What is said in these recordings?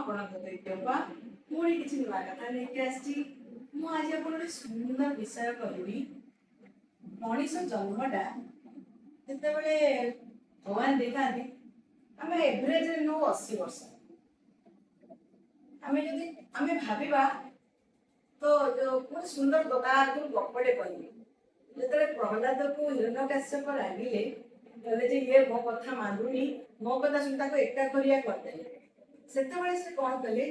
पुणी किसी नुआ कथा लेके आसी आज आप सुंदर विषय कहबी मनीष जन्मटा जिते भगवान देखा आम एवरेज नौ 80 वर्ष आम जदि आम भाविबा तो गोटे सुंदर गदा गपटे कहबी जो प्रहलाद को हिरण्यकश्यप लगिले कहले जे ये मो कथा मानुनी मो कथा सुन एका करिया करदेले से कौन कले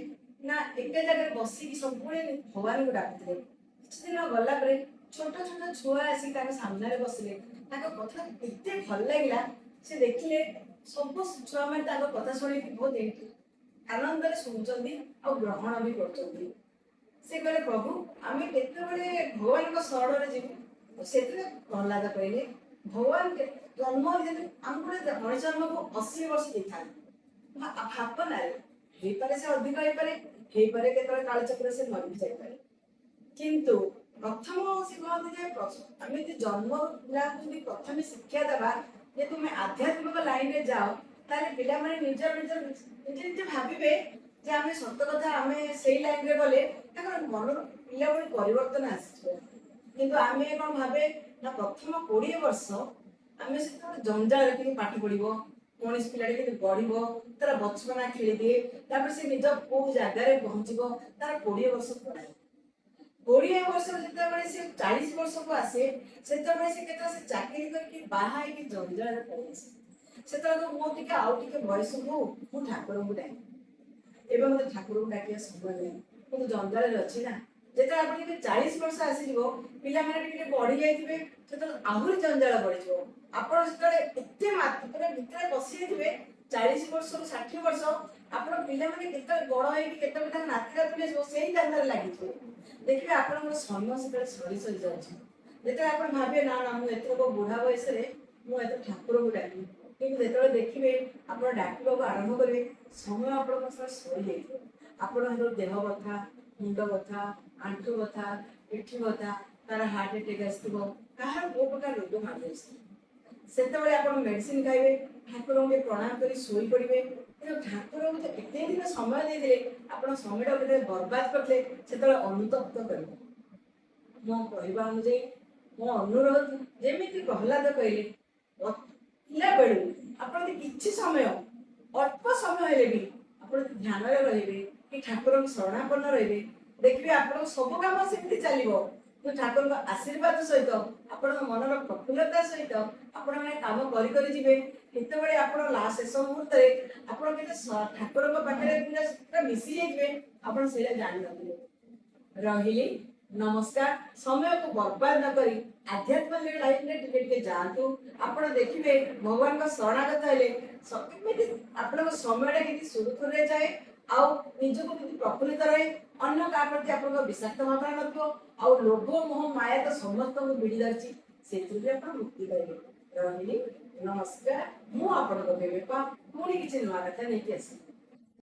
ना एक जगह बसिक सब भगवान को डाकुले किछ दिन गला छोट छोट छुआ आसी सामने बसले कथा एत भल लगे से देखिले सब छुआ मैंने कथा शुणी बहुत आनंद शुणुंट और ग्रहण भी कर कहले प्रभु आम केत भगवान शरण जीव से प्रहलाद कहले भगवान जन्म आमको मଣିଷ जन्म को 80 वर्ष देता भावना ହେଇପାରେ ସେ ଅଧିକ ହେଇପାରେ କେତେବେଳେ କାଳଚକ୍ର ସେ ମରି ଯାଇପାରେ କିନ୍ତୁ ପ୍ରଥମ ସେ କହନ୍ତି ଯେ ଆମେ ଯଦି ଜନ୍ମ ପିଲାଙ୍କୁ ଯଦି ପ୍ରଥମେ ଶିକ୍ଷା ଦେବା ଯେ ତୁମେ ଆଧ୍ୟାତ୍ମିକ ଲାଇନରେ ଯାଅ ତାହେଲେ ପିଲାମାନେ ନିଜେ ନିଜେ ଭାବିବେ ଯେ ଆମେ ସତ କଥା ଆମେ ସେଇ ଲାଇନରେ ଗଲେ ତାଙ୍କର ମନର ପିଲାଭଳି ପରିବର୍ତ୍ତନ ଆସିଯିବ କିନ୍ତୁ ଆମେ କ'ଣ ଭାବେ ନା ପ୍ରଥମ 20 ବର୍ଷ ଆମେ ସେତେବେଳେ ଜଞ୍ଜାଳ ଟିକେ ପାଠ ପଢିବ मनीष पिला बढ़ तार बचपना खेली दिए से निज कौ जगार पहुंचो तार 20 वर्ष पढ़ाए 20 वर्ष जिते से 40 वर्ष को आसे से चाकरी करके बाहर जंजाल से मोटे आउ टे बयस हो मुझे ठाकुर को डाके मत ठाकुर को डाक समय नहीं मुझे जंजाल अच्छी ना जिते आप 40 वर्ष आसीज पिला बढ़ी जाइए से आहरी जंजाल बढ़ी आपड़ से पूरा भितर पशि जाइए 40 वर्ष 60 वर्ष आप पिला बड़ हो नाती नाती से जंजाल लगे देखिए आप समय से सरी सरी जाते आप भावे ना ना मुझे बुढ़ा बयस मुझे ठाकुर को डाकि कि देखिए आप डाक आरंभ करेंगे समय आप सरी जाइए आप देह बथा मुंड बथा आंठू बथा पिठी बथा तार हार्ट अटैक आसो कहार को प्रकार रोग मार से आप मेडिसिन खाइबे ठाकुर के प्रणाम कर शोई पड़े ठाकुर को एत दिन समय दे आप समय बर्बाद करते से अनुतप्त कर मो कहवा अनुजाई मो अनुरोध जमी प्रहलाद कहले पिला बेलू आप कि समय अल्प समय भी आप ध्यान रे कि ठाकुर शरणापन्न रही देखिए आप सब कम सेमती चलो ठाकुर आशीर्वाद सहित आप मनर प्रफुल्लता सहित आप कम करते आप शेष मुहूर्त आप ठाकुर पाखे पूरा मिसी जाइए आप जान रही नमस्कार समय को बर्बाद न करी आध्यात्मिक लाइफ में जातु आप देखिए भगवान का शरणागत हेले आप समय कि सुरुखुरे जाए आउ निजको प्रफुल्लित रहे अन्य क्या प्रति आप विषाक्त भावना न लोभ मोह माया तो समस्त को भिड़ी धरती से मुक्ति करेंगे रही नमस्कार मुझे पुणी किसी नुआ कथा नहीं आस।